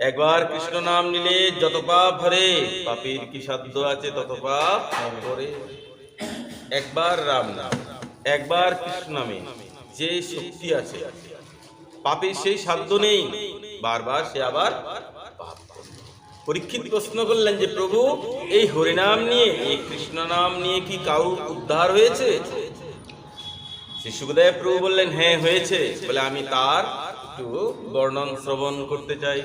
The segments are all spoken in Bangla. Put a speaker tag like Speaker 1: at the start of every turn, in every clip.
Speaker 1: একবার কৃষ্ণ নাম নিলে যত পাপ হরে, পাপীর কি সাধ্য আছে তত পাপ করে। একবার রাম নাম, একবার কৃষ্ণ নামে যে শক্তি আছে, পাপীর সেই সাধ্য নেই, বারবার সে আবার পাপ করে। পরীক্ষিত প্রশ্ন করলেন যে প্রভু, এই হরিনাম নিয়ে, এই কৃষ্ণ নাম নিয়ে কি কারুর উদ্ধার হয়েছে? শ্রী সুখদেব প্রভু বললেন, হ্যাঁ হয়েছে। বলে আমি তার একটু বর্ণন শ্রবণ করতে চাই।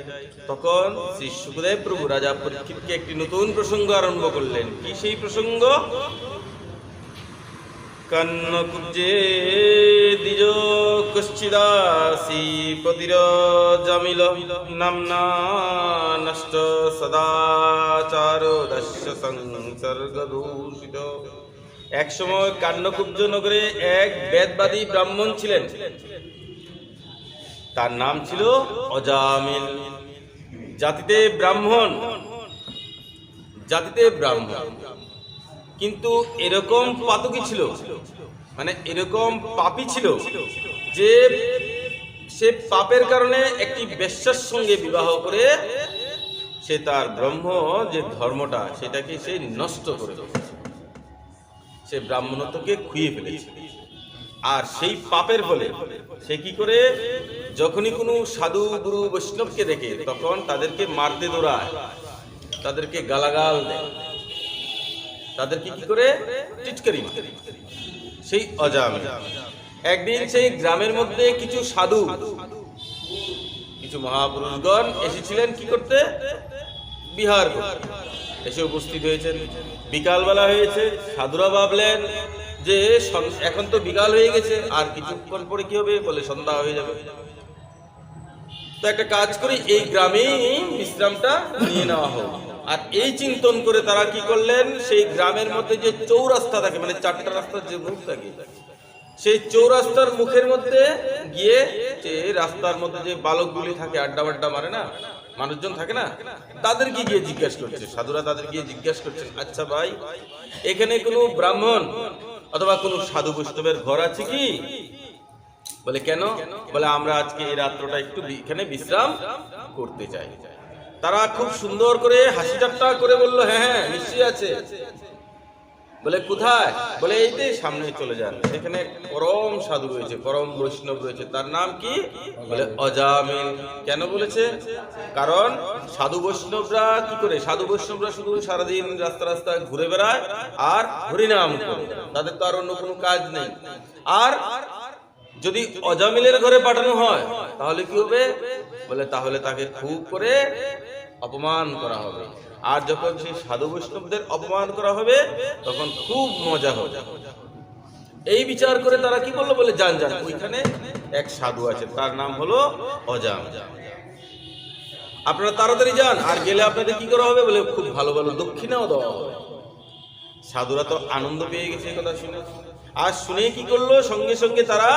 Speaker 1: তখন শ্রী সুখদেব প্রভু রাজা পরীক্ষিতকে একটি নতুন প্রসঙ্গ আরম্ভ করলেন। কি সেই প্রসঙ্গ? কন্নকুব্জে দ্বিজ কশ্চিদাসি পতির জামিল নামনা নষ্ট সদাচার দস্য সংসর্গ দূষিত। এক সময় কান্নকুব্জ নগরে এক বেদবাদী ব্রাহ্মণ ছিলেন। তার নাম ছিল অজামিল। জাতিতে ব্রাহ্মণ, জাতিতে ব্রাহ্মণ, কিন্তু এরকম পাতকী ছিল, মানে এরকম পাপী ছিল যে সে পাপের কারণে একটি বেশ্যার সঙ্গে বিবাহ করে সে তার ব্রহ্ম যে ধর্মটা সেটাকে সে নষ্ট করে ফেলেছে, সে ব্রাহ্মণত্বকে খুইয়ে ফেলেছে। আর সেই পাপের ফলে সে কি করে, যখনই কোনো সাধু গুরু বৈষ্ণবকে দেখে তখন তাদেরকে মারতে দৌড়ায়, তাদেরকে গালাগাল দেয়, তাদেরকে কি করে টিটকারি। সেই অজামিল একদিন সেই গ্রামের মধ্যে কিছু সাধু, কিছু মহাপুরুষগণ এসেছিলেন কি করতে, বিহার করতে। এসে উপস্থিত হয়েছেন। বিকালবেলা হয়েছে। সাধুরা ভাবলেন যে এখন তো বিকাল হয়ে গেছে, আর কিছুক্ষণ পরে কি হবে, বলে সন্ধ্যা হয়ে যাবে। তো একটা কাজ করি, এই গ্রামেই বিশ্রামটা নিয়ে নেওয়া হোক। আর এই চিন্তন করে তারা কি করলেন, সেই গ্রামের মধ্যে যে চৌরাস্তা থাকে, মানে চারটা রাস্তার যে মুখ থাকে, সেই চৌরাস্তার মুখের মধ্যে গিয়ে, যে রাস্তার মধ্যে যে বালকগুলি থাকে, আড্ডা বাড্ডা মারে না, মানুষজন থাকে না, তাদেরকে গিয়ে জিজ্ঞাসা করছে, সাধুরা তাদের গিয়ে জিজ্ঞাসা করছেন, আচ্ছা ভাই, এখানে কোনো ব্রাহ্মণ অথবা কোনো সাধু বৈষ্ণবের ঘর আছে কি? বলে কেন? বলে আমরা আজকে এই রাত্রটা একটু এখানে বিশ্রাম করতে চাই। তারা খুব সুন্দর করে হাসি ঠাট্টা করে বলল, হ্যাঁ হ্যাঁ নিশ্চয়ই আছে। বলে কোথায়? বলে এই যে সামনে চলে যান, সেখানে পরম সাধু রয়েছে, পরম বৈষ্ণব রয়েছে। তার নাম কি? বলে অজামিল। কেন বলেছে? কারণ সাধু বৈষ্ণবরা কি করে, সাধু বৈষ্ণবরা শুধু সারাদিন রাস্তা রাস্তা ঘুরে বেড়ায় আর হরিনাম করে, তাদের তো আর অন্য কোনো কাজ নেই। আর যদি অজামিলের ঘরে পাঠানো হয় তাহলে কি হবে? বলে তাহলে তাকে খুব করে অপমান করা হবে। আর যখন সেই সাধু বৈষ্ণবদের অপমান করা হবে তখন খুব মজা হবে। এই বিচার করে তারা কি বললো, বলে যান যান, ওইখানে এক সাধু আছে, তার নাম হলো অজামিল। আপনারা তাড়াতাড়ি যান, আর গেলে আপনাদের কি করা হবে? বলে খুব ভালো ভালো দক্ষিণাও দেওয়া হবে। সাধুরা তো আনন্দ পেয়ে গেছে এই কথা শুনে। আর শুনে কি করলো, সঙ্গে সঙ্গে তারা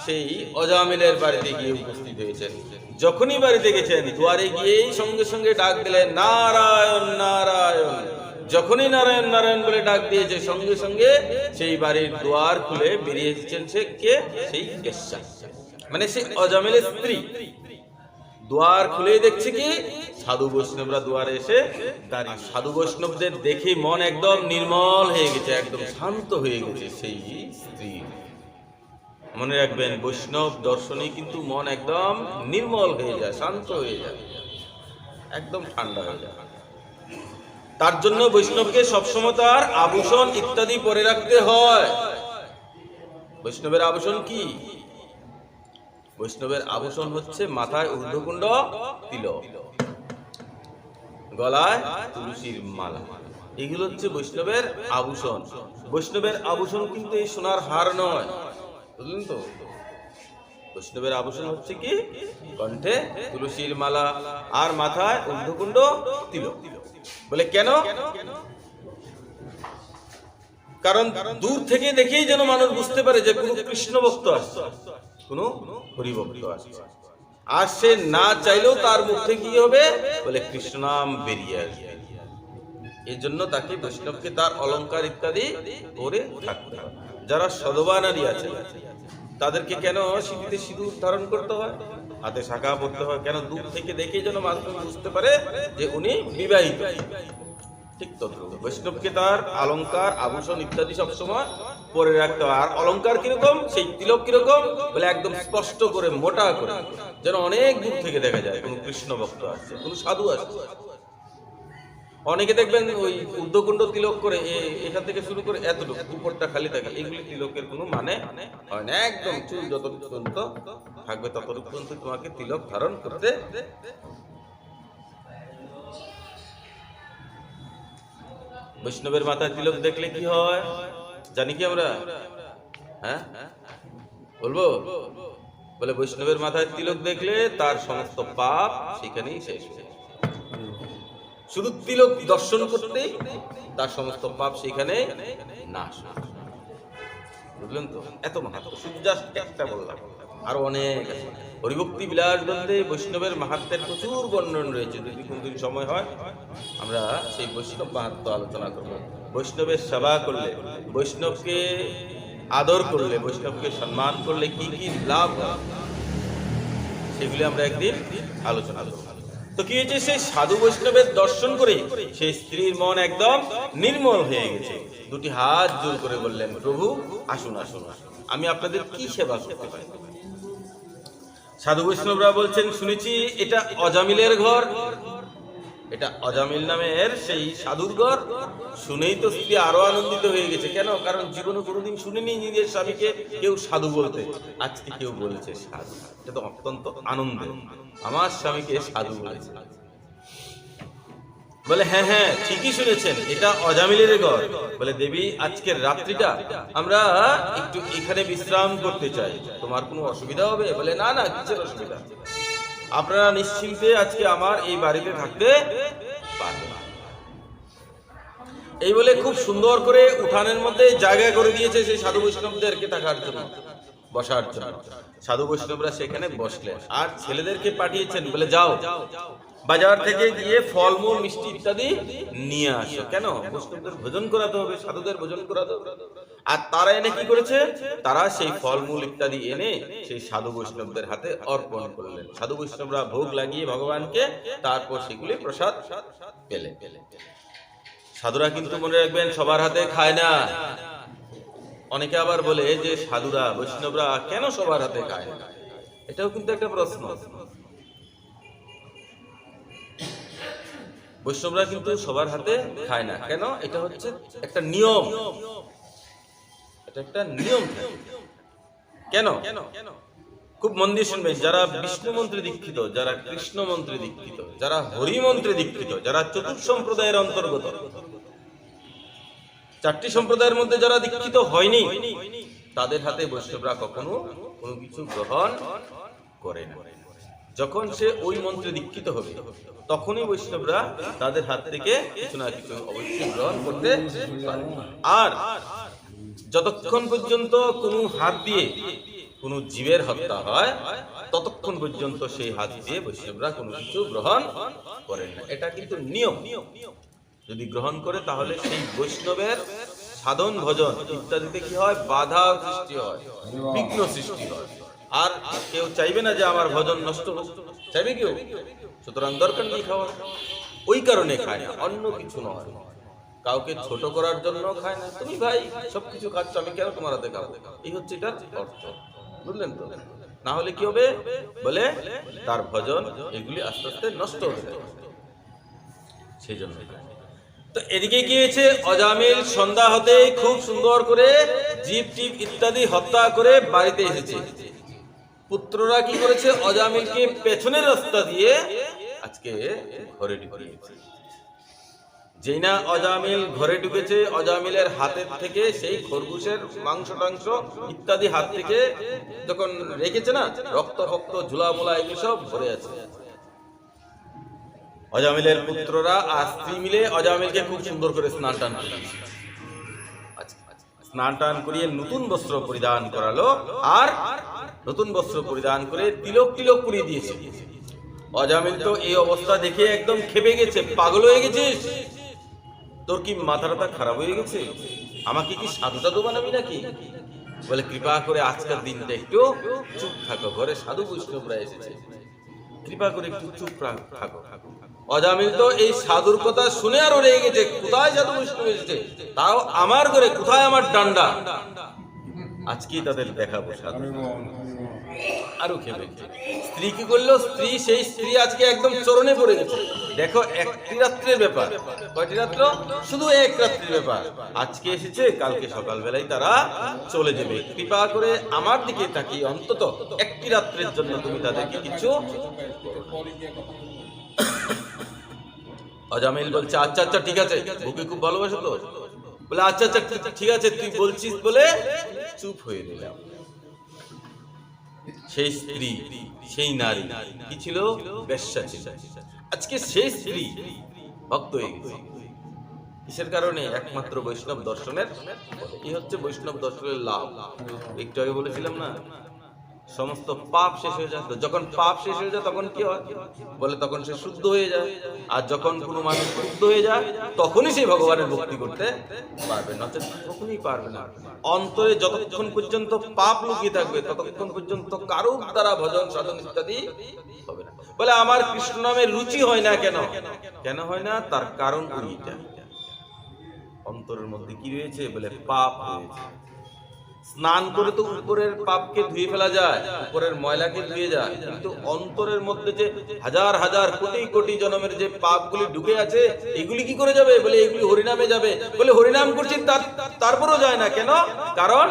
Speaker 1: সেই অজামিলের বাড়িতে গিয়ে উপস্থিত হয়েছেন। যখনই বাড়িতে গেছেন, দুয়ারে গিয়েই সঙ্গে সঙ্গে ডাক দিলেন, নারায়ণ নারায়ণ। যখনই নারায়ণ নারায়ণ বলে ডাক দিয়েছে, সঙ্গে সঙ্গে সেই বাড়ির দুয়ার খুলে বেরিয়ে এসেছেন সে কে? সেই বেশ্যা, মানে সেই অজামিলের স্ত্রী। দুয়ার খুলে দেখছে কি, সাধু বৈষ্ণবরা দুয়ারে এসে দাঁড়িয়ে। সাধু বৈষ্ণবদের দেখে মন একদম নির্মল হয়ে গেছে, একদম শান্ত হয়ে গেছে সেই স্ত্রী। মনে রাখবেন, বৈষ্ণব দর্শনে কিন্তু মন একদম নির্মল হয়ে যায়, শান্ত হয়ে যায়, একদম ঠান্ডা হয়ে যায়। তার জন্য বৈষ্ণবকে সবসময় তার আভূষণ ইত্যাদি পরে রাখতে হয়। বৈষ্ণবের আভূষণ কি? বৈষ্ণবের আভূষণ হচ্ছে মাথায় ঊর্ধ্বকুণ্ড তিলক, গলায় তুলসীর মালা, এগুলো হচ্ছে বৈষ্ণবের আভূষণ। বৈষ্ণবের আভূষণ কিন্তু এই সোনার হার নয়, বুঝলেন তো? বৈষ্ণবের আভূষণ হচ্ছে কি, কণ্ঠে তুলসীর মালা আর মাথায় ঊর্ধ্বকুণ্ড তিলক। বলে কেন? কারণ দূর থেকে দেখেই যেন মানুষ বুঝতে পারে যে কোনো কৃষ্ণ ভক্ত আসছে, কোনো হরিভক্ত আসছে। আর সে না চাইলেও তার মুখ থেকে কি হবে? বলে কৃষ্ণ নাম বেরিয়ে আসবে। এই জন্য তাকে বৈষ্ণবকে তার অলংকার ইত্যাদি পরে থাকতে হয়। যারা সধবা নারী আছে তাদেরকে কেন সিঁথিতে সিঁদুর ধারণ করতে হয়? হাতে শাখা পড়তে হয় কেন? দূর থেকে দেখে যেন মানুষ বুঝতে পারে যে উনি বিবাহিত। ঠিক তদ্রুপ বৈষ্ণবকে তার অলংকার আভূষণ ইত্যাদি সবসময় পরে রাখতে হয়। আর অলংকার কিরকম, সেই তিলক কিরকম বলে একদম স্পষ্ট করে মোটা করে, যেন অনেক দূর থেকে দেখা যায় কোন কৃষ্ণ ভক্ত আসছে, কোন সাধু আসছে। অনেকে দেখবেন ওই ঊর্ধ্বকুণ্ড তিলক করে এখান থেকে শুরু করে এতটুকু উপরটা খালি থাকে, এগুলি তিলকের কোনো মানে হয় না। একদম চুল যতটুকু পর্যন্ত থাকবে ততটুকু পর্যন্ত তোমাকে তিলক ধারণ করতে। বৈষ্ণবের মাথায় তিলক দেখলে কি হয় জানি কি আমরা? হ্যাঁ বলবো? বলে বৈষ্ণবের মাথায় তিলক দেখলে তার সমস্ত পাপ সেখানেই শেষ হয়ে যায়। শুধু তিলক দর্শন করতেই তার সমস্ত পাপ সেখানে নাশ। বুঝলেন তো? এত মাহাত্ম্য, শুধু জাস্ট একটা বললাম, আরো অনেক আছে। হরিভক্তি বিলাস গ্রন্থে বৈষ্ণবের মাহাত্ম্যের প্রচুর বর্ণন রয়েছে। যদি কোনদিন সময় হয় আমরা সেই বৈষ্ণব মাহাত্ম্য আলোচনা করব। বৈষ্ণবের সেবা করলে, বৈষ্ণবকে আদর করলে, বৈষ্ণবকে সম্মান করলে কি কি লাভ হয় সেগুলি আমরা একদিন আলোচনা করব। তো কি হয়েছে, সেই সাধু বৈষ্ণবের দর্শন করে সেই স্ত্রীর মন একদম নির্মল হয়ে গেছে। দুটি হাত জোর করে বললেন, প্রভু আসুন আসুন, আমি আপনাদের কি সেবা করতে পারি? সাধু বৈষ্ণবরা বলছেন, শুনেছি এটা অজামিলের ঘর, এটা অজামিল নামের সেই সাধুর ঘর। শুনেই তো স্ত্রী আরো আনন্দিত হয়ে গেছে। কেন? কারণ জীবনে কোনোদিন শুনিনি নিজের স্বামীকে কেউ সাধু বলতে, আজকে কেউ বলেছে সাধু। এটা তো অত্যন্ত আনন্দের, আমার স্বামীকে সাধু বলেছে। বলে হ্যাঁ হ্যাঁ ঠিকই শুনেছেন, এটা অজামিলের ঘর। বলে দেবী, আজকের রাত্রিটা আমরা একটু এখানে বিশ্রাম করতে চাই, তোমার কোনো অসুবিধা হবে? বলে না না, কিসের অসুবিধা, আপনারা নিশ্চিন্তে আজকে আমার এই বাড়িতে থাকতে পারবেন। এই বলে খুব সুন্দর করে উঠানের মধ্যে জায়গা করে দিয়েছে সেই সাধু বৈষ্ণবদেরকে থাকার জন্য, বসার জন্য। সাধু বৈষ্ণবরা সেখানে বসলেন আর ছেলেদেরকে পাঠিয়েছেন, বলে যাও বাজার থেকে গিয়ে ফলমূল মিষ্টি ইত্যাদি নিয়ে আসো। কেন? বৈষ্ণবদের ভোজন করাতে হবে, সাধুদের ভোজন করাতে হবে। আর তারা এনে কি করেছে, তারা সেই ফলমূল ইত্যাদি এনে সেই সাধু বৈষ্ণবদের হাতে অর্পণ করলেন। সাধু বৈষ্ণবরা ভোগ লাগিয়ে ভগবানকে তারপর সেগুলি প্রসাদ পেলেন। সাধুরা কিন্তু মনে রাখবেন সবার হাতে খায় না। অনেকে আবার বলে যে সাধুরা বৈষ্ণবরা কেন সবার হাতে খায় না, এটাও কিন্তু একটা প্রশ্ন। বৈষ্ণবরা কিন্তু সবার হাতে খায় না, কেন? এটা হচ্ছে একটা নিয়ম, এটা একটা নিয়ম। কেন? খুব মন দিয়ে শুনবেন, যারা বিষ্ণু মন্ত্রে দীক্ষিত, যারা কৃষ্ণ মন্ত্রে দীক্ষিত, যারা হরি মন্ত্রে দীক্ষিত, যারা চতুর্থ সম্প্রদায়ের অন্তর্গত, চারটি সম্প্রদায়ের মধ্যে যারা দীক্ষিত হয়নি, তাদের হাতে বৈষ্ণবরা কখনো কোনো কিছু গ্রহণ করে না। যখন সে ওই মন্ত্রে দীক্ষিত হবে তখনই বৈষ্ণবরা তাদের হাত থেকে কিছু না কিছু অবশ্যই গ্রহণ করতে পারে। আর যতক্ষণ পর্যন্ত কোনো হাত দিয়ে কোনো জীবের হত্যা হয় ততক্ষণ পর্যন্ত সেই হাত দিয়ে বৈষ্ণবরা কোনো কিছু গ্রহণ করেন না। এটা কিন্তু নিয়ম। যদি গ্রহণ করে তাহলে সেই বৈষ্ণবের সাধন ভজন ইত্যাদিতে কি হয়, বাধা সৃষ্টি হয়, বিঘ্ন সৃষ্টি হয়। আর কেউ চাইবে না যে আমার ভজন নষ্ট হোক, চাইবে কেউ? সুতরাং দরকার নেই খাওয়া। ওই কারণে খায় না, অন্য কিছু নয়। কাউকে ছোট করার জন্য খায় না। তুমি ভাই সবকিছু খাচ্ছ, আমি কেন তোমার হাতে খাবো? এই হচ্ছে এটার অর্থ, বুঝলেন তো? না হলে কি হবে, বলে তার ভজন এগুলি আস্তে আস্তে নষ্ট হয়ে যাবে, সেই জন্য। তো এদিকে কি হয়েছে, অজামিল সন্ধ্যা হতে খুব সুন্দর করে জীব টিপ ইত্যাদি হত্যা করে বাড়িতে এসেছে। পুত্ররা কি করেছে, অজামিলকে পেছনের রাস্তা দিয়ে আজকে ঘরে ঢুকিয়েছে। যেই না অজামিল ঘরে ঢুকেছে, অজামিলের হাতের থেকে সেই খরগোশের মাংস টাংস ইত্যাদি হাত থেকে যখন রেখেছে না, রক্ত ফক্ত ঝুলা মোলা এগুলো সব ভরে আছে। অজামিলের পুত্ররা আর স্ত্রী মিলে অজামিলকে খুব সুন্দর করে স্নান টান স্নান টান করিয়ে নতুন বস্ত্র পরিধান করালো, আর নতুন বস্ত্র পরিধান করে তিলক তিলক পরিয়ে দিয়েছে। অজামিল তো এই অবস্থা দেখে একদম খেপে গেছে, পাগল হয়ে গেছিস, তোর কি মাথাটা খারাপ হয়ে গেছে? আমাকে কি সাধু সাধু বানাবি নাকি? বলে কৃপা করে আজকের দিনটা একটু চুপ থাকো, ঘরে সাধু বৈষ্ণবরা এসেছে, কৃপা করে একটু চুপ থাকো। অজামিল তো এই সাধুর কথা শুনে আরো রেগে গেছে, কোথায় সাধু বৈষ্ণব এসেছে, তাও আমার ঘরে, কোথায় আমার ডান্ডা, আজকেই তাদের দেখাবো সাধু। আরো খেপে স্ত্রী কি করলো, সেই স্ত্রী আজকে একদম চরণে পড়ে গেছে। দেখো, একটি রাত্রের ব্যাপার, কয়টি রাত্র, শুধু এক রাত্রির ব্যাপার। আজকে এসেছে, কালকে সকালবেলায় তারা চলে যাবে, কৃপা করে আমার দিকে তাকিয়ে অন্তত একটি রাত্রের জন্য তুমি তাদেরকে কিছু। অজামিল বলছে আচ্ছা আচ্ছা ঠিক আছে, বুকে খুব ভালোবাসো তো, বলে আচ্ছা আচ্ছা ঠিক আছে তুই বলছিস বলে চুপ হয়ে নিলাম। সেই স্ত্রী, সেই নারী কি ছিল, বেশ্যা ছিল। আজকে সেই স্ত্রী ভক্ত হয়ে গেছে, কিসের কারণে, একমাত্র বৈষ্ণব দর্শনের। কি হচ্ছে বৈষ্ণব দর্শনের লাভ, একটু আগে বলেছিলাম না, সমস্ত পাপ শেষ হয়ে যায়। যখন পাপ শেষ হয়ে যায় তখন কি হয়, বলে তখন সে শুদ্ধ হয়ে যায়। আর যখন কোনো মানুষ শুদ্ধ হয়ে যায় তখনই সে ভগবানের ভক্তি করতে পারবে, নচেত কখনোই পারবে না। অন্তরে যতক্ষণ পর্যন্ত পাপ লুকিয়ে থাকবে ততক্ষণ পর্যন্ত কারো দ্বারা ভজন সাধন ইত্যাদি হবে না। বলে আমার কৃষ্ণ নামের রুচি হয় না কেন, কেন হয় না, তার কারণ ওইটা, অন্তরের মধ্যে কি রয়েছে, বলে পাপ রয়েছে। স্নান করে তো উপরের পাপকে ধুয়ে ফেলা যায়, উপরের ময়লাকে ধুয়ে যায়, কিন্তু অন্তরের মধ্যে যে হাজার হাজার কোটি কোটি জন্মের যে পাপগুলি ঢুকে আছে, এগুলি কি করে যাবে, বলে এগুলি হরিনামে যাবে। বলে হরিনাম করছি তারপরও যায় না কেন, কারণ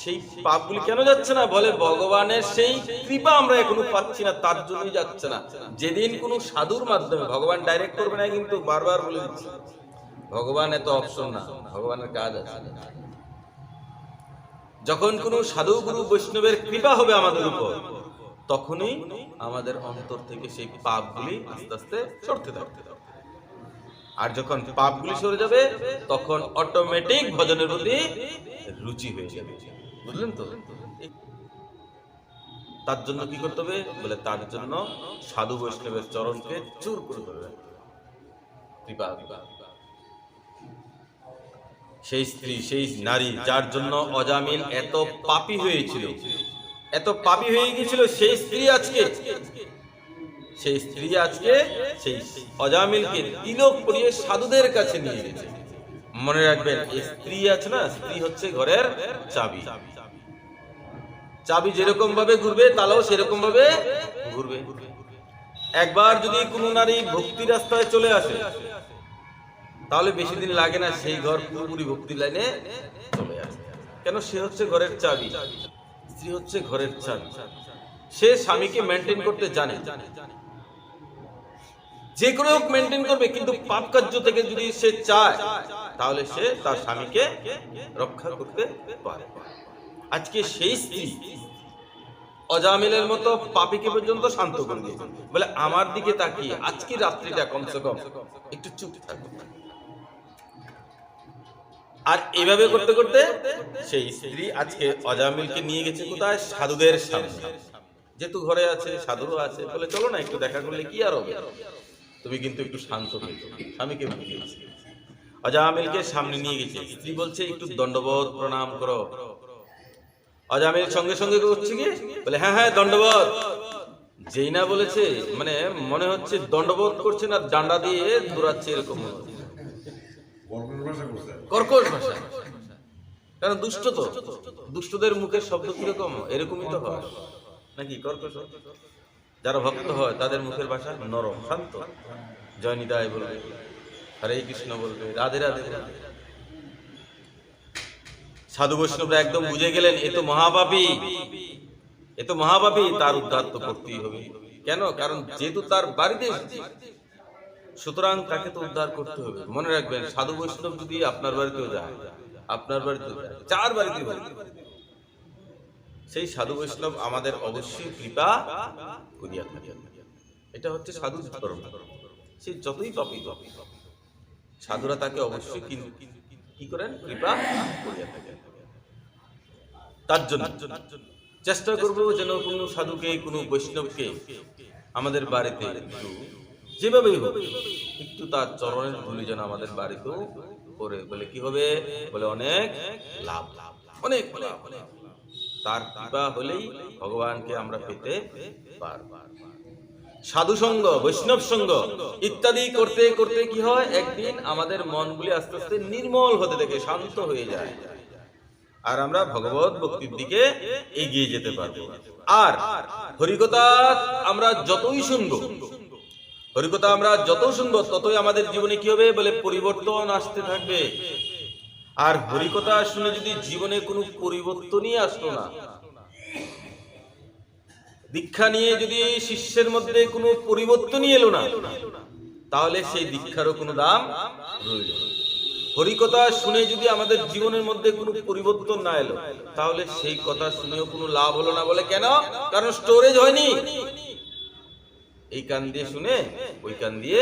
Speaker 1: সেই পাপগুলি কেন যাচ্ছে না, বলে ভগবানের সেই কৃপা আমরা এখনো পাচ্ছি না, তার জন্যই যাচ্ছে না। যেদিন কোনো সাধুর মাধ্যমে, ভগবান ডাইরেক্ট করবে না, কিন্তু বারবার বলে দিচ্ছি, ভগবান এত অপশন না, ভগবানের কাজ আছে। যখন কোনো সাধু গুরু বৈষ্ণবের কৃপা হবে আমাদের উপর, তখনই আমাদের অন্তর থেকে সেই পাপগুলি আস্তে আস্তে সরতে থাকতে। আর যখন পাপগুলি সরে যাবে তখন অটোমেটিক ভজনের প্রতি রুচি হয়ে যাবে, বুঝলেন তো। তার জন্য কি করতে হবে, বলে তার জন্য সাধু বৈষ্ণবের চরণকে চুর করে দেবে কৃপা। সেই স্ত্রী, সেই নারী যার জন্য অজামিল এত পাপী হয়েছিল, এত পাপী হয়ে গিয়েছিল, সেই স্ত্রী আজকে সেই অজামিলকে তিলক পরিয়ে সাধুদের কাছে নিয়ে গেছে। মনে রাখবেন, এই স্ত্রী আছে না, স্ত্রী হচ্ছে ঘরের চাবি। চাবি যেরকম ভাবে ঘুরবে তালাও সেরকম ভাবে ঘুরবে। একবার যদি কোনো নারী ভক্তি রাস্তায় চলে আসে, তাহলে বেশি দিন লাগে না সেই ঘর পুরোপুরি ভক্তি লাইনে চলে আসে। কেন, সে হচ্ছে ঘরের চাবি, স্ত্রী হচ্ছে ঘরের চাবি। সে স্বামীকে মেনটেন করতে জানে, যে কোনো হোক মেনটেন করবে, কিন্তু পাপ কার্য থেকে যদি সে চায় তাহলে সে তার স্বামীকে রক্ষা করতে পারে। আজকে সেই স্ত্রী অজামিলের মতো পাপীকে পর্যন্ত শান্ত করে দিয়েছে, বলে আমার দিকে তাকিয়ে আজকে রাত্রিটা কমসে কম একটু চুপ থাকবে। আর এইভাবে করতে করতে সেই স্ত্রী আজকে অজামিলকে নিয়ে গেছে কোথায়, সাধুদের সামনে। যেহেতু ঘরে আছে, সাধুরও আছে, বলে চলো না একটু দেখা করলে কি আর হবে, তুমি কিন্তু একটু শান্ত হয়ে যাও। স্বামীকে বুঝিয়েছে, অজামিলকে সামনে নিয়ে গেছে। স্ত্রী বলছে একটু দণ্ডবোধ প্রণাম করো। অজামিল সঙ্গে সঙ্গে করছে কি, বলে হ্যাঁ হ্যাঁ দণ্ডবোধ। যেই না বলেছে, মানে মনে হচ্ছে দণ্ডবোধ করছে না, ডান্ডা দিয়ে দৌড়াচ্ছে, এরকম কর্কশ ভাষা। কারণ দুষ্ট তো, দুষ্টদের মুখের শব্দ কিরকম, এরকমই তো হয় নাকি, কর্কশ। যারা ভক্ত হয় তাদের মুখের ভাষা নরম শান্ত, জয় নিতাই বলবে, হরে কৃষ্ণ বলবে, রাধে রাধে। সাধু বৈষ্ণবরা একদম বুঝে গেলেন এ তো মহাপাপী, এ তো মহাপাপী, তার উদ্ধার তো করতেই হবে। কেন, কারণ যেহেতু তার বাড়িতে এসেছে, সুতরাং তাকে তো উদ্ধার করতে হবে। মনে রাখবেন, সাধু বৈষ্ণব যদি আপনার বাড়িতেও যায়, আপনার বাড়িতেও যায়, চার বাড়িতে সেই সাধু বৈষ্ণব আমাদের অবশ্যই কৃপা করিয়া থাকেন। এটা হচ্ছে সাধু ধর্ম। সে যতই পাপী সাধুরা তাকে অবশ্যই কি করেন, কৃপা করিয়া থাকেন। তার জন্য চেষ্টা করব যেন কোনো সাধুকে, কোনো বৈষ্ণবকে আমাদের বাড়িতে একটু যেভাবেই হোক একটু তার চরণের ধুলি যেন আমাদের বাড়িতেও করে, বলে কি হবে, বলে অনেক লাভ। অনেক লাভ। তার কৃপা হলেই ভগবানকে আমরা পেতে পারব। সাধু সঙ্গ, বৈষ্ণব সঙ্গ ইত্যাদি করতে করতে কি হয়, একদিন আমাদের মনগুলি আস্তে আস্তে নির্মল হতে থাকে, শান্ত হয়ে যায়, আর আমরা ভগবত ভক্তির দিকে এগিয়ে যেতে পারবো। আর হরিকথা আমরা যতই শুনবো, হরিকথা আমরা যত শুনবো, ততই আমাদের জীবনে কি হবে বলে পরিবর্তন আসতে থাকবে। আর হরিকথা শুনে যদি জীবনে কোনো পরিবর্তনই আসতো না, দীক্ষা নিয়ে যদি শিষ্যের মধ্যে কোনো পরিবর্তনই এলো না, তাহলে সেই দীক্ষারও কোনো দাম রইল না। হরিকথা শুনে যদি আমাদের জীবনের মধ্যে কোনো পরিবর্তন না এলো, তাহলে সেই কথা শুনেও কোনো লাভ হলো না। বলে কেন? কারণ স্টোরেজ হয়নি। এই কান দিয়ে শুনে ওই কান দিয়ে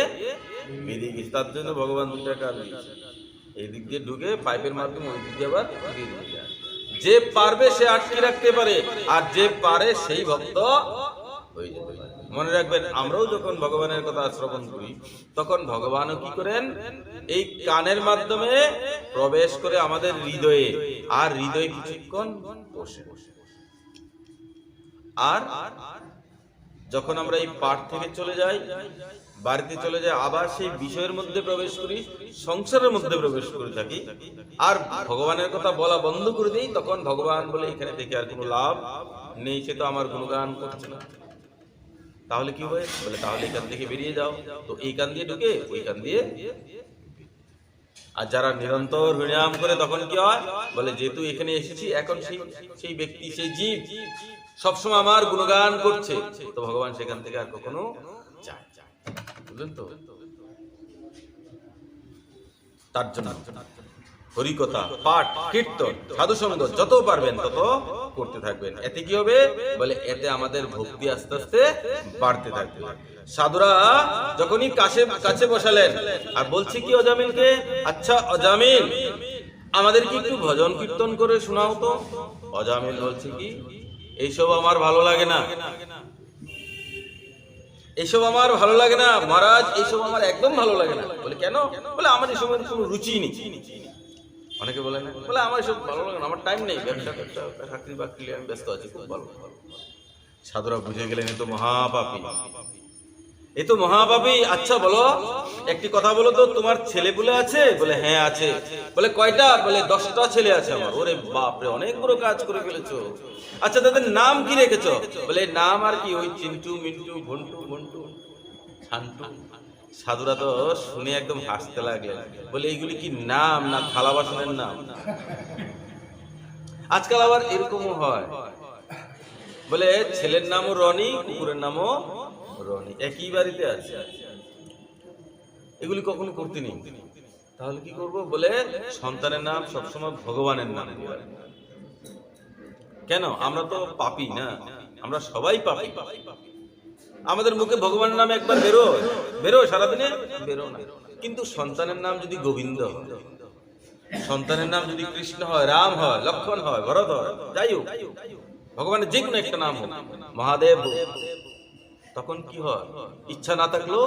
Speaker 1: বেরিয়ে গেছে। তার জন্য ভগবান দুটা কান দিয়েছে, এই দিক দিয়ে ঢুকে পাইপের মাধ্যমে ওই দিক দিয়ে আবার বেরিয়ে যায়। যে পারবে সে আটকে রাখতে পারে, আর যে পারে সেই ভক্ত হয়ে যেতে পারে। মনে রাখবেন, আমরাও যখন ভগবানের কথা শ্রবণ করি, তখন ভগবানও কি করেন, এই কানের মাধ্যমে প্রবেশ করে আমাদের হৃদয়ে, আর হৃদয়ে কিছুক্ষণ বসে। আর যখন আমরা এই পাঠ থেকে চলে যাই, বাড়িতে চলে যাই, আবার সেই বিষয়ের মধ্যে প্রবেশ করি, সংসারের মধ্যে প্রবেশ করে থাকি, আর ভগবানের কথা বলা বন্ধ করে দিই, তখন ভগবান বলে এখানে থেকে আর কোনো লাভ নেই, সে তো আমার গুণগান করছে না। তাহলে কি হয় বলে, তাহলে এখান থেকে বেরিয়ে যাও। তো এই কান দিয়ে ঢুকে ওই কান দিয়ে। আর যারা নিরন্তর হরিনাম করে, তখন কি হয় বলে, যেহেতু এখানে এসেছি, এখন সেই ব্যক্তি, সেই জীব সবসময় আমার গুণগান করছে, তো ভগবান সেখান থেকে আর কখনো যায়। বুঝলেন তো? তার জন্য হরিকথা, পাঠ, কীর্তন, সাধুসঙ্গ যত পারবেন তত করতে থাকবেন। এতে কি হবে বলে, এতে আমাদের ভক্তি আস্তে আস্তে বাড়তে থাকবে। সাধুরা যখনই কাছে বসালেন আর বলছে কি অজামিলকে, আচ্ছা অজামিল, আমাদের কি একটু ভজন কীর্তন করে শোনাও তো। অজামিল বলছে কি, এইসব আমার ভালো লাগে না, এইসব আমার ভালো লাগে না মহারাজ, এইসব আমার একদম ভালো লাগে না। বলে কেন? বলে আমার এসবের কোনো রুচি নেই। অনেকে বলে না, বলে আমার এসব ভালো লাগে না, আমার টাইম নেই, ব্যবসা চাকরি বাকরি আমি ব্যস্ত আছি, খুব ভালো। সাধুরা বুঝে গেলেন এ তো মহাপাপী, এ তো মহাপাপী। আচ্ছা বলো, একটি কথা বলো তো, তোমার ছেলে পুলে আছে? বলে হ্যাঁ আছে। বলে কয়টা? বলে 10টা ছেলে আছে আমার। ওরে বাপরে, অনেক বড় কাজ করে ফেলেছো। আচ্ছা তাদের নাম কি রেখেছো? বলে নাম আর কি, ওই চিন্টু, মিন্টু, ঘন্টু, ঘন্টু, শান্তু। সাধুরা তো শুনে একদম হাসতে লাগলেন, বলে এইগুলি কি নাম না থালা বাসনের নাম? আজকাল আবার এরকমও হয়, বলে ছেলের নামও রনি, কুকুরের নামও রনি, একই বাড়িতে আছে। এগুলি কখনো করতে নেই। তাহলে কি করব? বলে সন্তানের নাম সবসময় ভগবানের নাম দিয়ে। কেন? আমরা তো পাপী না, আমরা সবাই পাপী। আমাদের মুখে ভগবানের নাম একবার বেরো সারাদিনে বেরো না। কিন্তু সন্তানের নাম যদি গোবিন্দ হয়, সন্তানের নাম যদি কৃষ্ণ হয়, রাম হয়, লক্ষ্মণ হয়, ভরত হয়, যাই হোক, ভগবানের যে কোনো একটা নাম হোক, মহাদেব হোক, তখন কি হয়, ইচ্ছা না থাকলেও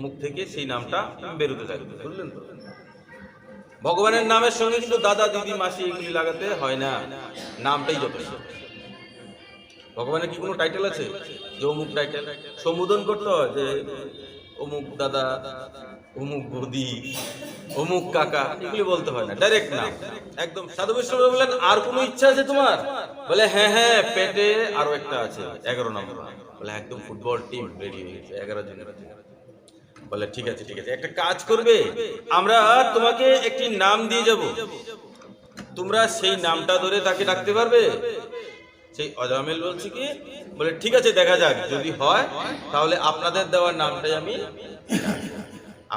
Speaker 1: মুখ থেকে সেই নামটা বেরোতে থাকবে। বুঝলেন তো? ভগবানের নামের সঙ্গে কিন্তু দাদা, দিদি, মাসি এগুলি লাগাতে হয় না, নামটাই যথেষ্ট। ভগবানের কি কোনো টাইটেল আছে যে অমুক টাইটেল? সম্বোধন করতে হয় যে অমুক দাদা, অমুক বৌদি, অমুক কাকা, এগুলি বলতে হয় না, ডাইরেক্ট নাম একদম। সাধু বৈষ্ণব বললেন, আর কোনো ইচ্ছা আছে তোমার? বলে হ্যাঁ হ্যাঁ, পেটে আরো একটা আছে, 11 নম্বর। বলে একদম ফুটবল টিম রেডি হয়ে গেছে, 11 জনের। বলে ঠিক আছে ঠিক আছে, একটা কাজ করবে, আমরা তোমাকে একটি নাম দিয়ে যাব, তোমরা সেই নামটা ধরে তাকে ডাকতে পারবে? সেই অজামিল বলছে কি, বলে ঠিক আছে দেখা যাক, যদি হয় তাহলে আপনাদের দেওয়ার নামটাই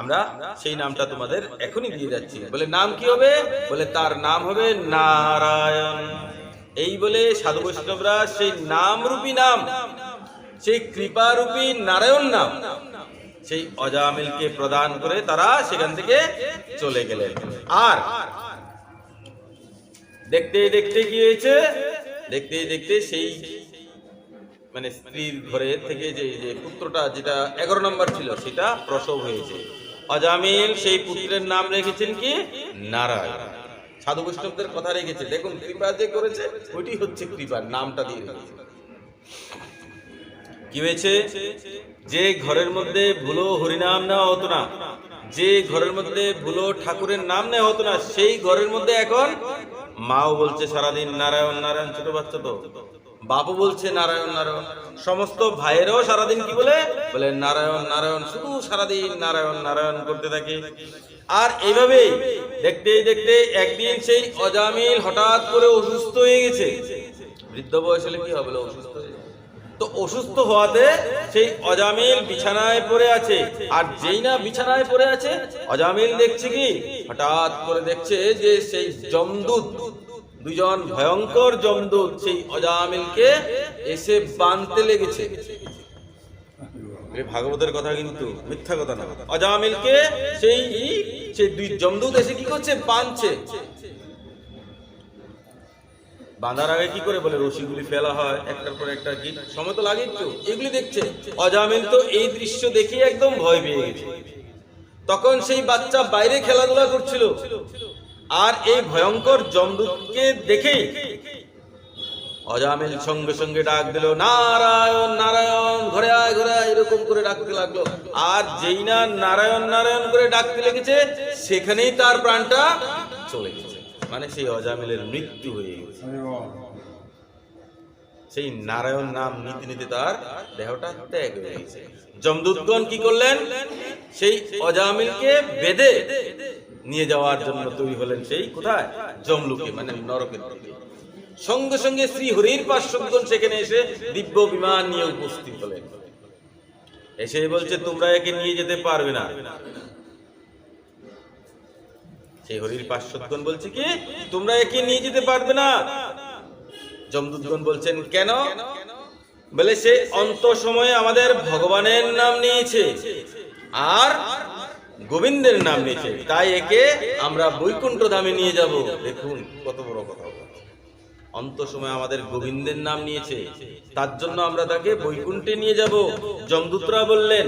Speaker 1: আমরা সেই নামটা তোমাদের এখনই দিয়ে যাচ্ছি। বলে নাম কি হবে? বলে তার নাম হবে নারায়ণ। এই বলে সাধু বৈষ্ণবরা সেই নামরূপী নাম, সেই কৃপারূপী নারায়ণ নাম সেই অজামিলকে প্রদান করে তারা সেখান থেকে চলে গেলেন। আর দেখতে দেখতে কি হয়েছে, দেখতে দেখতে সেই মানে স্ত্রীর ঘরে থেকে যে পুত্রটা, যেটা 11 নম্বর ছিল, সেটা প্রসব হয়েছে। অজামিল সেই পুত্রের নাম রেখেছেন কি? নারায়ণ। সাধু বৈষ্ণবদের কথা রেখেছে। দেখুন কৃপা যে করেছে ওইটি হচ্ছে কৃপার নামটা দিয়ে রেখেছে। কি হয়েছে, যে ঘরের মধ্যে ভুলো হরিনাম নেওয়া হতো না, যে ঘরের মধ্যে ভুলো ঠাকুরের নাম নেওয়া হতো না, সেই ঘরের মধ্যে এখন মাও বলছে সারাদিন নারায়ণ নারায়ণ, ছোট বাচ্চা তো বাপও বলছে নারায়ণ নারায়ণ, সমস্ত ভাইয়েরাও সারাদিন কি বলে বলে নারায়ণ নারায়ণ, শুধু সারাদিন নারায়ণ নারায়ণ করতে থাকে। আর এইভাবেই দেখতে দেখতে একদিন সেই অজামিল হঠাৎ করে অসুস্থ হয়ে গেছে। বৃদ্ধ বয়স হলে কি হবে, অসুস্থ হয়ে যায়। তো অসুস্থ হওয়াতে সেই অজামিল বিছানায় পড়ে আছে। আর যেই না বিছানায় পড়ে আছে, অজামিল দেখছে কি, হঠাৎ করে দেখছে যে সেই যমদূত, দুজন ভয়ঙ্কর যমদূত সেই অজামিলকে এসে বাঁধতে লেগেছে। ভাগবতের কথা কিন্তু মিথ্যা কথা না। অজামিলকে সেই দুই যমদূত এসে কি করছে, বাঁধছে। বাঁধার আগে কি করে বলে রশিগুলি ফেলা হয় একটার পর একটা, কি সময় তো লাগে একটু, এগুলি দেখছে। অজামিল তো এই দৃশ্য দেখে একদম ভয় পেয়ে গেছে। তখন সেই বাচ্চা বাইরে খেলাধুলা করছিল, আর এই ভয়ঙ্কর যমদূতকে দেখেই অজামিল সঙ্গে সঙ্গে ডাক দিল নারায়ণ নারায়ণ, ঘরে আয় ঘরে আয়, এরকম করে ডাকতে লাগলো। আর যেই না নারায়ণ নারায়ণ করে ডাকতে লেগেছে, সেখানেই তার প্রাণটা চলে গেছে। মানে সেই অজামিলের মৃত্যু হয়ে গেছে। সেই নারায়ণ নাম নিতে নিতে তার দেহটা ত্যাগ হয়ে গেছে। যমদূতগণ কি করলেন, সেই অজামিলকে বেঁধে নিয়ে যাওয়ার জন্য তৈরি হলেন সেই কোথায়, যমলোকে, মানে নরকের দিকে। সঙ্গে সঙ্গে শ্রী হরির পার্শ্বদগণ সেখানে এসে দিব্য বিমান নিয়ে উপস্থিত হলেন। এসে বলছে তোমরা একে নিয়ে যেতে পারবে না। সেই হরির পার্শ্বদগণ বলছে কি, তোমরা একে নিয়ে যেতে পারবে না। যমদূতগণ বলছেন কেন, বলে সে অন্ত সময়ে আমাদের ভগবানের নাম নিয়েছে আর গোবিন্দের নাম নিয়েছে, তাই একে আমরা বৈকুণ্ঠ ধামে নিয়ে যাব। দেখুন কত বড় কথা, অন্ত সময় আমাদের গোবিন্দের নাম নিয়েছে, তার জন্য আমরা তাকে বৈকুণ্ঠে নিয়ে যাব। যমদূতরা বললেন,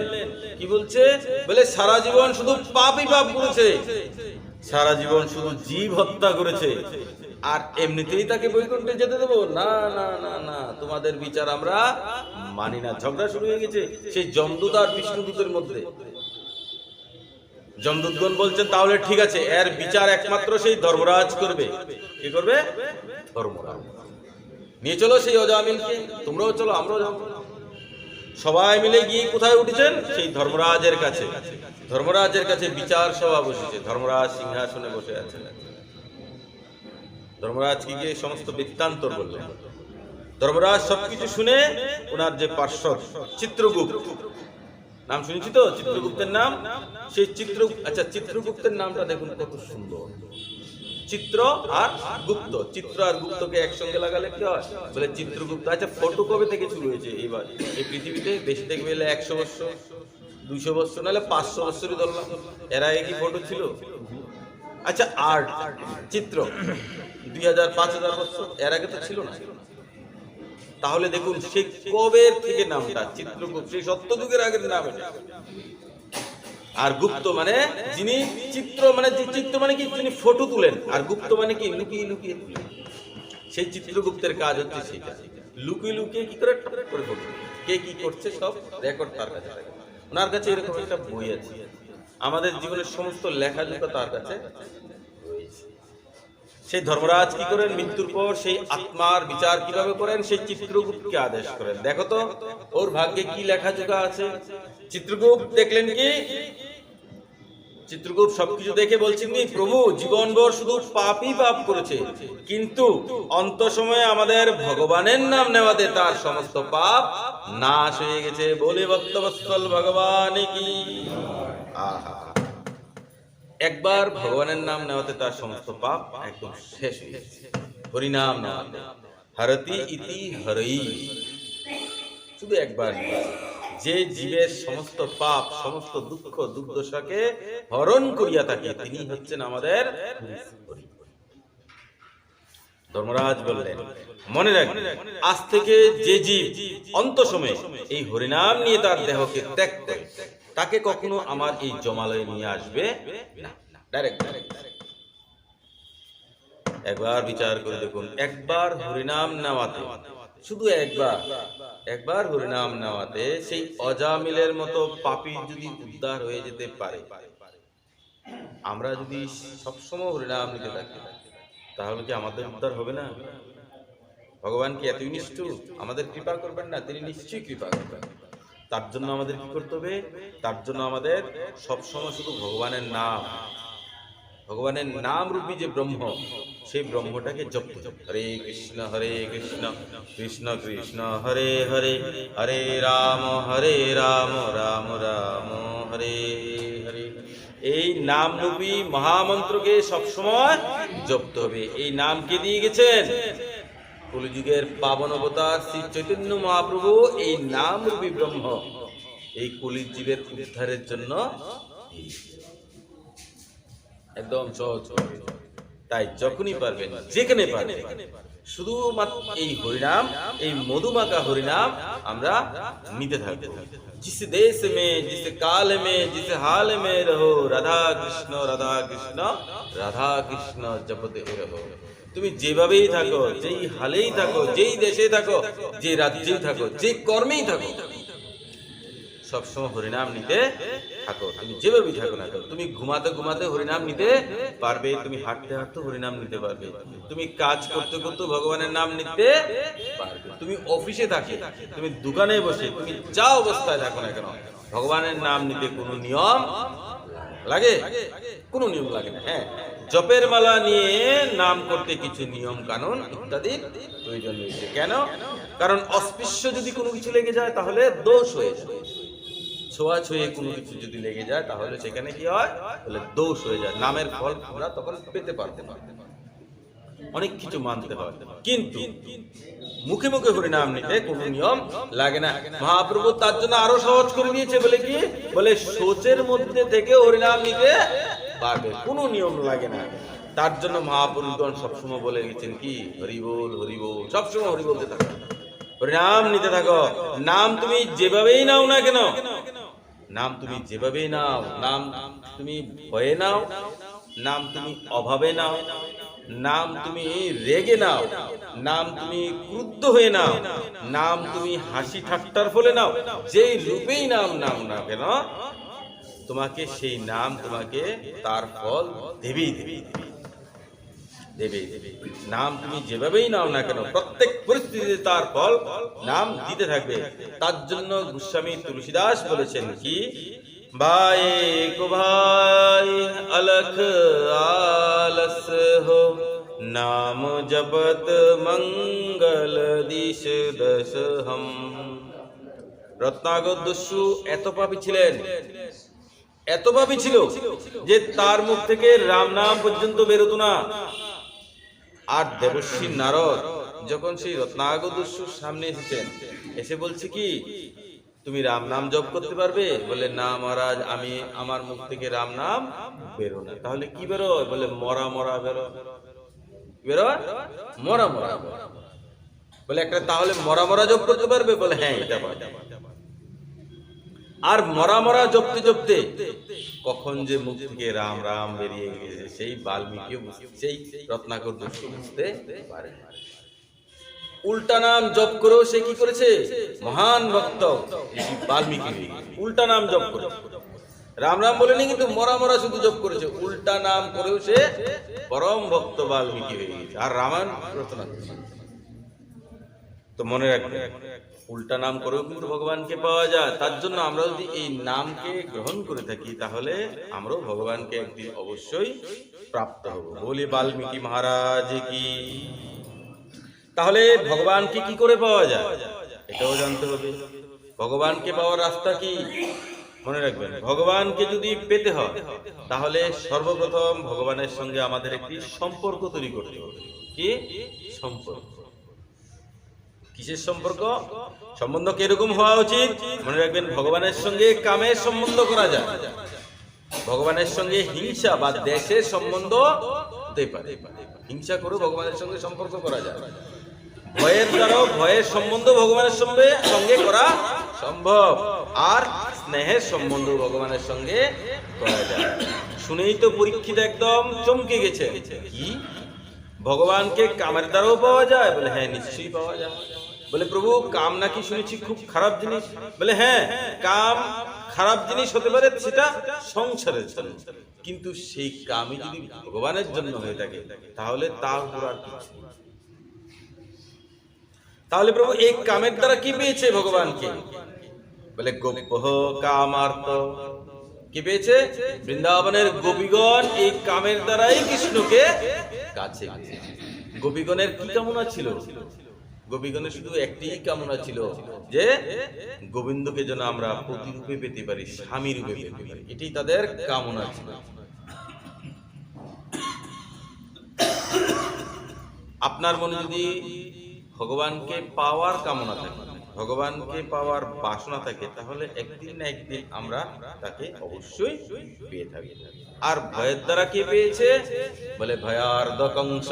Speaker 1: কি বলছে, বলে সারা জীবন শুধু পাপই পাপ করেছে, সারা জীবন শুধু জীব হত্যা করেছে, আর এমনিতেই তাকে বৈকুণ্ঠে যেতে দেবো না, না না না, তোমাদের বিচার আমরা মানি না। ঝগড়া শুরু হয়ে গেছে সেই যমদূত আর বিষ্ণুদূতের মধ্যে। যমদূতগণ বলছেন তাহলে ঠিক আছে, এর বিচার একমাত্র সেই ধর্মরাজ করবে। কি করবে, ধর্মরাজ। নিয়ে চলো সেই অজামিলকে, তোমরাও চলো আমরাও যাবো। সবাই মিলে গিয়ে কোথায় উঠেছেন, সেই ধর্মরাজের কাছে। ধর্মরাজের কাছে বিচার সভা বসেছে, ধর্মরাজ সিংহাসনে বসে আছেন। ধর্মরাজ কি গিয়ে সমস্ত বৃত্তান্ত বললেন। ধর্মরাজ সবকিছু শুনে ওনার যে পার্শ্বদ চিত্রগুপ্ত, নাম শুনেছি তো চিত্রগুপ্তের নাম, সেই চিত্রগুপ্তের নামটা দেখুন কত সুন্দর। চিত্র আর গুপ্ত, চিত্র আর গুপ্তকে একসঙ্গে লাগালে কি হয়, বলে চিত্রগুপ্ত। আচ্ছা ফটো কবে থেকে শুরু হয়েছে এবার এই পৃথিবীতে, বেশি দেখবে 100 বছর 200 বছর, নাহলে 500 বছরই ধরলাম। এর আগে কি ফটো ছিল? আচ্ছা আর্ট, চিত্র 2000-5000 বছর, এর আগে তো ছিল না। তাহলে দেখুন সেই কবে থেকে নামটা চিত্রগুপ্ত, সেই সত্যযুগের আগের নাম এটা। আর গুপ্ত মানে যিনি চিত্র, মানে চিত্র মানে কি, যিনি ফটো তুলেন, আর গুপ্ত মানে কি লুকিয়ে লুকিয়ে তুলেন। সেই চিত্রগুপ্তের কাজ হচ্ছে সেটা, লুকিয়ে লুকিয়ে কি করে ফটো, কে কি করছে সব রেকর্ড তার কাছে থাকে। ওনার কাছে এরকম একটা বই আছে, আমাদের জীবনের সমস্ত লেখালেখা তার কাছে রয়েছে। সেই ধর্মরাজ কি করেন, মৃত্যুর পর সেই আত্মার বিচার কিভাবে করেন, সেই চিত্রগুপ্তকে আদেশ করেন, দেখো তো ওর ভাগ্যে কি লেখাজোখা আছে। চিত্রগুপ্ত দেখলেন কি, চিত্রগুপ্ত সবকিছু দেখে বলছেন কি, প্রভু জীবনভর শুধু পাপই পাপ করেছে, কিন্তু অন্ত সময়ে আমাদের ভগবানের নাম নেওয়াতে তার সমস্ত পাপ নাশ হয়ে গেছে। বলে ভক্তবৎসল ভগবান কি। আহা, একবার ভগবানের নাম নেওয়াতে তার সমস্ত পাপ একদম শেষ হয়ে গেছে। হরিনাম নেওয়াতে হরতি ইতি হরই, শুধু একবার যে জীবের সমস্ত পাপ সমস্ত দুঃখ দুর্দশাকে হরণ করিয়া থাকে, তিনি হচ্ছেন আমাদের হরি। ধর্মরাজ বললেন, মনে রাখবেন আজ থেকে যে জীব অন্ত সময়ে এই হরিনাম নিয়ে তার দেহকে ত্যাগ করে, তাকে কখনো আমার এই জমালয়ে নিয়ে আসবে না। ডাইরেক্ট একবার বিচার করে দেখুন, একবার হরিনাম নেওয়াতে, শুধু একবার হরিনাম নেওয়াতে সেই অজামিলের মতো পাপী যদি উদ্ধার হয়ে যেতে পারে, আমরা যদি সবসময় হরিনাম নিতে থাকি তাহলে কি আমাদের উদ্ধার হবে না? ভগবান কি এতই নিষ্ঠুর? আমাদের কৃপা করবেন না? তিনি নিশ্চয়ই কৃপা করবেন। তার জন্য আমাদের কি করতে হবে? তার জন্য আমাদের সবসময় শুধু ভগবানের নাম রূপী যে ব্রহ্ম, সেই ব্রহ্মটাকে জপতে হবে। হরে কৃষ্ণ কৃষ্ণ কৃষ্ণ হরে হরে, হরে রাম রাম রাম হরে হরে। এই নাম রূপী মহামন্ত্রকে সবসময় জপতে হবে। এই নাম কে দিয়ে গেছেন? কলিযুগের পাবন অবতার শ্রী চৈতন্য মহাপ্রভু এই নাম রূপী ব্রহ্ম এই কলির জীবের উদ্ধারের জন্য একদম সহজ। তাই যখনই পারবেন, যেখানে পারবেন, শুধুমাত্র এই হরিনাম, এই মধুমাখা হরিনাম আমরা নিতে থাকবো। जिस देश में, जिस काल में, जिस हाल में रहो, राधा कृष्ण राधा कृष्ण जपते रहो। তুমি যেভাবেই থাকো, যেই হালেই থাকো, যেই দেশে থাকো, যে রাজ্যেই থাকো, যে কর্মেই থাকো, সবসময় হরিনাম নিতে থাকো। তুমি যেভাবেই থাকো না কেন, তুমি ঘুমাতে ঘুমাতে হরিনাম নিতে পারবে, তুমি হাঁটতে হাঁটতে হরিনাম নিতে পারবে, তুমি কাজ করতে করতে ভগবানের নাম নিতে পারবে, তুমি অফিসে থাকি, তুমি দোকানে বসে, তুমি যা অবস্থায় থাকো না কেন, ভগবানের নাম নিতে কোনো নিয়ম লাগে? কোনো নিয়ম লাগে না। হ্যাঁ, জপের মালা নিয়ে নাম করতে কিছু নিয়ম কানুন ইত্যাদি প্রয়োজন রয়েছে। কেন? কারণ অস্পৃশ্য যদি কোনো কিছু লেগে যায় তাহলে দোষ হয়ে যায়। ছোঁয়া ছুঁয়ে কোনো কিছু যদি লেগে যায় তাহলে সেখানে কি হয়? তাহলে দোষ হয়ে যায়। নামের ফল আমরা তখন পেতে পারতে অনেক কিছু মানতে হয়। কিন্তু মুখে মুখে হরিনাম নিতে কোনো নিয়ম লাগে না। মহাপ্রভু তার জন্য আরো সহজ করে দিয়েছে। বলে কি? বলে শোচের মধ্যে থেকে হরিনাম নিতে পারবে, কোনো নিয়ম লাগে না। তার জন্য মহাপুরুষগণ সবসময় বলে গেছেন কি? হরি বল, সবসময় হরি বলতে থাকো, হরিনাম নিতে থাকো। নাম তুমি যেভাবেই নাও না কেন, নাম তুমি যেভাবেই নাও, নাম তুমি ভয়ে নাও, নাম তুমি অভাবে নাও, নাম তুমি রেগে নাও, নাম তুমি ক্রুদ্ধ হয়ে নাও, নাম তুমি হাসি ঠাট্টার ফলে নাও, যেই রূপেই নাম নাও না কেন, তোমাকে সেই নাম তোমাকে তার ফল দেবেই দেবে। নাম তুমি যেভাবেই নাও না কেন, প্রত্যেক পরিস্থিতিতে তার ফল নাম দিতে থাকবে। তার জন্য গোস্বামী তুলসীদাস বলেছেন কি? ভাই को भाई अलख आलस हो, नाम जपत मंगल दिश दश हम। রত্নাকর দস্যু এত পাপী ছিলেন, এত পাপী ছিল যে তার মুখ থেকে রাম নাম পর্যন্ত বেরোতো না। আর দেবশ্রী নারদ যখন সেই রত্নাকর দস্যুর সামনে এসেছেন, এসে বলছে কি, তুমি রাম নাম জপ করতে পারবে? বলে না মহারাজ, আমার মুখ থেকে রাম নাম বেরো না। তাহলে কি বেরোয়? বলে মরা মরা বেরোয়। মরা মরা। বলে একটা তাহলে মরা মরা জপ করতে পারবে? বলে হ্যাঁ, এটা পারবে। আর মরা মরা জপতে জপতে কখন যে মুখ থেকে রাম রাম বেরিয়ে গেছে সেই বাল্মীকিও সেই রত্নাকর দস্যু বুঝতে পারে। উল্টা নাম জপ করেও সে কি করেছে? মহান ভক্ত বাল্মীকি উল্টা নাম জপ করে, রাম রাম বলেনি কিন্তু মরা মরা শুধু জপ করেছে। উল্টা নাম করেও সে পরম ভক্ত বাল্মীকি হয়ে গেছে আর রামায়ণ রচনা করেছে। তো মনে রাখবে, উল্টা নাম করেও কিন্তু ভগবানকে পাওয়া যায়। তার জন্য আমরা যদি এই নামকে গ্রহণ করে থাকি তাহলে আমরাও ভগবানকে একদিন অবশ্যই প্রাপ্ত হব। বলি বাল্মীকি মহারাজ কি। তাহলে ভগবানকে কি করে পাওয়া যায় এটাও জানতে হবে। ভগবানকে পাওয়ার রাস্তা কি? মনে রাখবেন, ভগবানকে যদি পেতে হয় তাহলে সর্বপ্রথম ভগবানের সঙ্গে আমাদের একটি সম্পর্ক তৈরি করতে হবে। কি সম্পর্ক? কিসের সম্পর্ক? সম্বন্ধ কিরকম হওয়া উচিত? মনে রাখবেন, ভগবানের সঙ্গে কামের সম্বন্ধ করা যায়, ভগবানের সঙ্গে হিংসা বা দেশের সম্বন্ধ হতে পারে। হিংসা করে ভগবানের সঙ্গে সম্পর্ক করা যায়। ভয়ের দ্বারাও ভয়ের সম্বন্ধ ভগবানের সঙ্গে করা সম্ভব। আর স্নেহের সম্বন্ধ ভগবানের সঙ্গে করা যায়। শুনেই তো পরীক্ষিত একদম চমকে গেছে। কি ভগবানকে কামের দ্বারাও পাওয়া যায়? বলে হ্যাঁ, নিশ্চয়ই পাওয়া যায়। বলে প্রভু, কাম নাকি শুনেছি খুব খারাপ জিনিস? বলে হ্যাঁ, কাম খারাপ জিনিস হতে পারে, সেটা সংসারের জন্য, কিন্তু সেই কামই যদি ভগবানের জন্য হয়ে থাকে তাহলে তার উপর আর কিছু নেই। তাহলে প্রভু এই কামের দ্বারা কি পেয়েছে ভগবানকে? বলে গোপহ কামার্থ। কি পেয়েছে? বৃন্দাবনের গোপীগণ এই কামের দ্বারাই কৃষ্ণকে কাছে পেয়েছে। গোপীগণের কি কামনা ছিল? গোপীগণের শুধু একটি কামনা ছিল, যে গোবিন্দকে যেন আমরা প্রতিরূপে পেতে পারি, স্বামী রূপে পেতে পারি, এটাই তাদের কামনা ছিল। আপনার মনে যদি ভগবানকে পাওয়ার কামনা থাকে, ভগবানকে পাওয়ার বাসনা থাকে, তাহলে একদিন না একদিন আমরা তাকে অবশ্যই পেয়ে থাকি। আর ভয়ের দ্বারা কে পেয়েছে? বলে ভয়ার্ধ কংস।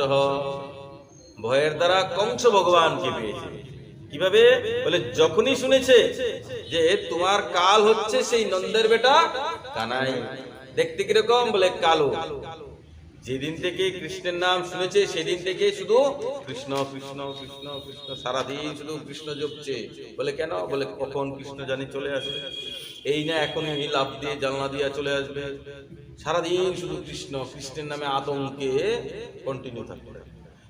Speaker 1: ভয়ের দ্বারা কংস ভগবানকে পেয়েছে। কিভাবে? বলে যখনই শুনেছে যে তোমার কাল হচ্ছে সেই নন্দের বেটা কানাই, দেখতে কিরকম? বলে কালো। যেদিন থেকে কৃষ্ণের নাম শুনেছে সেদিন থেকে শুধু কৃষ্ণ কৃষ্ণ কৃষ্ণ কৃষ্ণ, সারাদিন শুধু কৃষ্ণ জপছে। বলে কেন? বলে কখন কৃষ্ণ জানি চলে আসবে, এই না এখনই লাফ দিয়ে জানলা দিয়ে চলে আসবে। সারাদিন শুধু কৃষ্ণ, কৃষ্ণের নামে আতঙ্কে কন্টিনিউ থাকবে।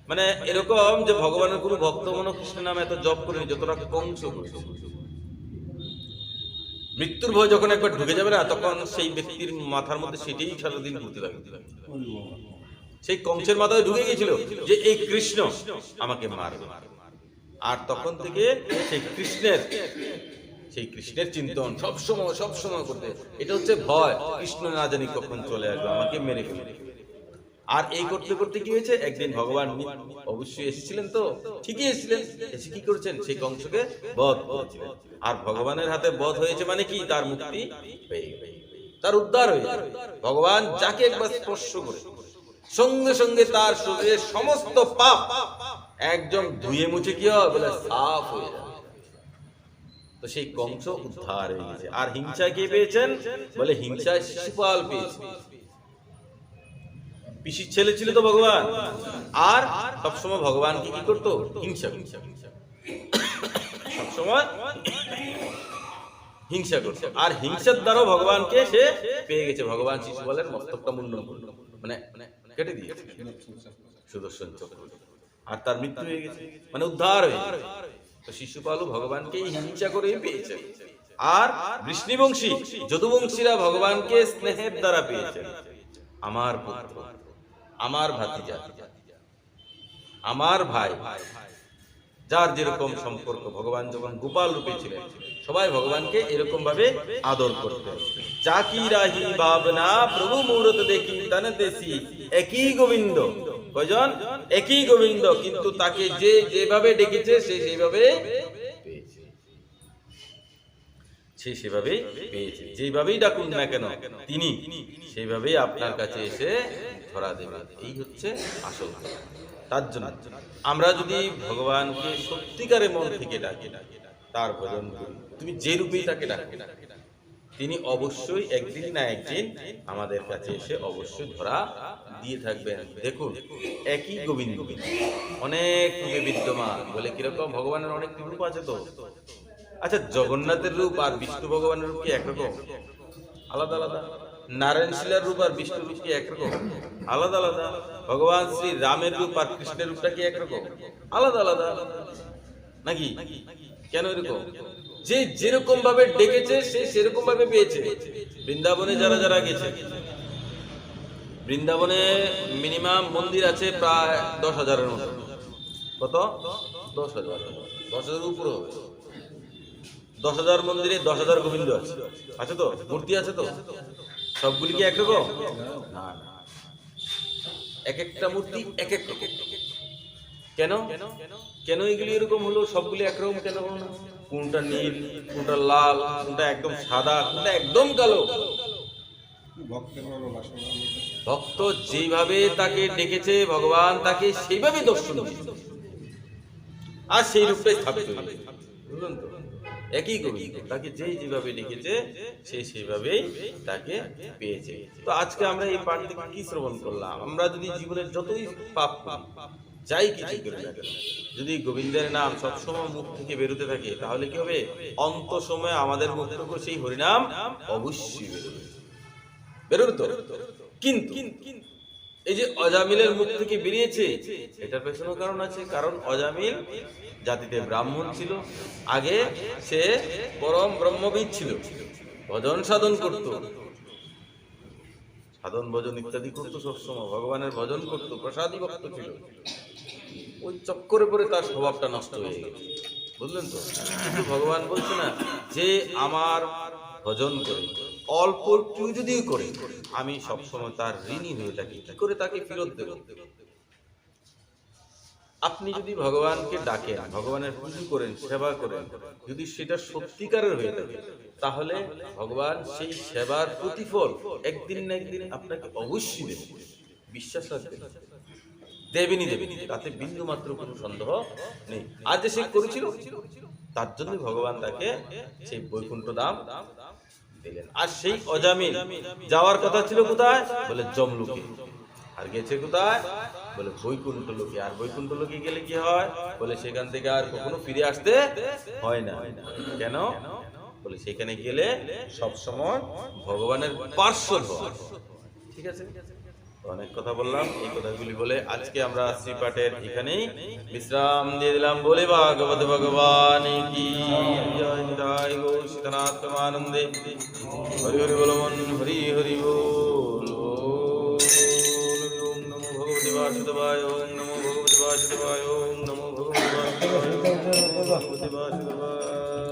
Speaker 1: মানে এরকম যে ভগবানের কোনো ভক্ত মনে কৃষ্ণের নামে এত জপ করে যতটা কংস করেছে। মৃত্যুর ভয় যখন একবার ঢুকে যাবে না, তখন সেই ব্যক্তির মাথার মধ্যে সেটাই সারাদিন ঘুরতে থাকবে। সেই কংসের মাথায় ঢুকে গিয়েছিল যে এই কৃষ্ণ আমাকে মারবে, আর তখন থেকে সেই কৃষ্ণের চিন্তন সবসময় করতে। এটা হচ্ছে ভয়, কৃষ্ণ না জানি কখন চলে আসবে, আমাকে মেরে ফেলবে। আর এই করতে করতে কি হয়েছে? একদিন ভগবান অবশ্যই এসেছিলেন, তো ঠিকই এসেছিলেন, এসে কি করেছেন? সেই কংসকে বধ করেছিলেন। আর ভগবানের হাতে বধ হয়েছে মানে কি? তার মুক্তি পেয়ে গেল, তার উদ্ধার হয়ে যাবে। ভগবান যাকে একবার স্পর্শ করে সঙ্গে সঙ্গে তার শরীরের সমস্ত পাপ একদম ধুয়ে মুছে কি হয়? বলে সাফ হয়ে যাবে। তো সেই কংস উদ্ধার হয়ে গেছে। আর হিংসা কে পেয়েছেন? বলে হিংসায় শিশুপাল পেয়েছে। পিসির ছেলে ছিল তো ভগবান, আর সবসময় ভগবানকে কি করতো? হিংসা সবসময় হিংসা করতো। আর হিংসার দ্বারা ভগবানকে সে পেয়ে গেছে। ভগবান শিশুপালের মস্তকটা মুন্ডন করলো, মানে কেটে দিয়েছে সুদর্শন চক্র, আর তার মৃত্যু হয়ে গেছে, মানে উদ্ধার হয়ে গেছে। তো শিশুপালও ভগবানকে হিংসা করেই পেয়েছে। আর বৃষ্ণিবংশী যদুবংশীরা ভগবানকে স্নেহের দ্বারা পেয়েছে। আমার পুত্র, আমার ভাতিজা, আমার ভাই, যার যেরকম সম্পর্ক। ভগবান যখন গোপাল রূপে ছিলেন, সবাই ভগবানকে এরকম ভাবে আদর করতেন। চাকি রাহি ভাবনা প্রভু মূরত দেখি তানে দেশি একই গোবিন্দ। কয়জন? একই গোবিন্দ, কিন্তু তাকে যে যেভাবে ডেকেছে সে সেভাবেই পেয়েছে। যেভাবেই ডাকুন না কেন তিনি সেইভাবেই আপনার কাছে এসে ধরা দেবেন। এই হচ্ছে আসল। তার জন্য আমরা যদি ভগবানকে সত্যিকারের মন থেকে ডাকি, তার ভজন করি, তুমি যে রূপেই তাকে ডাকি, তিনি অবশ্যই একদিন না একদিন আমাদের কাছে এসে অবশ্যই ধরা দিয়ে থাকবেন। দেখুন, একই গোবিন্দ অনেক রূপে বিদ্যমান। বলে কিরকম? ভগবানের অনেক রূপ আছে তো। আচ্ছা, জগন্নাথের রূপ আর বিষ্ণু ভগবানের রূপ কি একরকম? আলাদা আলাদা। নারায়ণ শিলার রূপ আর বিষ্ণু রূপ কি একরকম? আলাদা আলাদা। ভগবান শ্রী রামের রূপ আর কৃষ্ণের রূপটা কি একরকম? আলাদা আলাদা নাকি? কেন এরকম? যে যেরকম ভাবে ডেকেছে সে সেরকম ভাবে পেয়েছে। বৃন্দাবনে যারা যারা গেছে, বৃন্দাবনে মিনিমাম মন্দির আছে প্রায় 10,000-এর মতো। কত? 10,000। 10,000 উপরে হবে। 10,000 মন্দিরে 10,000 গোবিন্দ আছে। আছে তো? মূর্তি আছে তো? সবগুলি কি একরকম? না, এক একটা মূর্তি এক এক রকম। কেন কেন এগুলি এরকম হলো? সবগুলি একরকম কেন হলো না? কোনটা নীল, কোনটা লাল, কোনটা একদম সাদা, কোনটা একদম কালো? ভক্ত যেভাবে তাকে ডেকেছে ভগবান তাকে সেইভাবে দর্শন দিয়েছে, আর সেই রূপটাই থাকতে হবে। বুঝলেন তো? একই গোবিন্দ, তাকে যেই যেভাবে লিখেছে সে সেইভাবেই তাকে পেয়েছে। তো আজকে আমরা এই পাঠ থেকে কি শ্রবণ করলাম? আমরা যদি জীবনের যতই পাপ করি, যাই কিছু করি না কেন, যদি গোবিন্দের নাম সবসময় মুখ থেকে বেরোতে থাকে, তাহলে কি হবে? অন্ত সময় আমাদের মুখ থেকে সেই হরিনাম অবশ্যই বেরোবে তো। কিন্তু এই যে অজামিলের মুখ থেকে বেরিয়েছে, এটার পেছনে কারণ আছে। কারণ অজামিল জাতিতে ব্রাহ্মণ ছিল, আগে সে পরম ব্রহ্মবিদ ছিল, ভজন সাধন করত, সাধন ভজন ইত্যাদি করতো, সবসময় ভগবানের ভজন করত, প্রসাদী ভক্ত ছিল। ওই চক্করে পরে তার স্বভাবটা নষ্ট হয়ে গেছে, বুঝলেন তো? কিন্তু ভগবান বলছে না যে আমার ভজন করে, অল্প একটু যদিও করে, আমি সবসময় তার ঋণী হয়ে থাকি, কি করে তাকে ফেরত দেব? আপনি যদি ভগবানকে ডাকেন, ভগবানের পুজো করেন, সেবা করেন, যদি সেটা সত্যিকারের হয়ে থাকে, তাহলে ভগবান সেই সেবার প্রতিফল একদিন না একদিন আপনাকে অবশ্যই দেবেন। বিশ্বাস রাখবেন, দেবেনই দেবেন, তাতে বিন্দু মাত্র কোনো সন্দেহ নেই। আর যে সে করেছিল, তার জন্য ভগবান তাকে সেই বৈকুণ্ঠ ধাম দিলেন। আর সেই অজামিল যাওয়ার কথা ছিল কোথায়? বলে যমলোকে। আর গেছে কোথায়? বলে বৈকুণ্ঠ লোকে। আর বৈকুণ্ঠ লোকে গেলে কি হয়? বলে সেখান থেকে আর কখনো ফিরে আসতে হয় না। কেন? বলে সেখানে গেলে সব সময় ভগবানের পার্শ্বদ হওয়া। ঠিক আছে, অনেক কথা বললাম। এই কথাগুলি বলে আজকে আমরা শ্রীপাঠের এখানেই বিশ্রাম দিয়ে দিলাম। বলে ভাগবত ভগবান কি জয়। নিতাই গৌর সীতানাথ প্রেমানন্দে। হরি হরি বল মন, হরি হরি বল। ওম নমো ভগবতে বাসুদেবায়, ওম নমো ভগবতে বাসুদেবায়, ওম নমো ভগবতে বাসুদেবায়, ওম নমো ভগবতে বাসুদেবায়।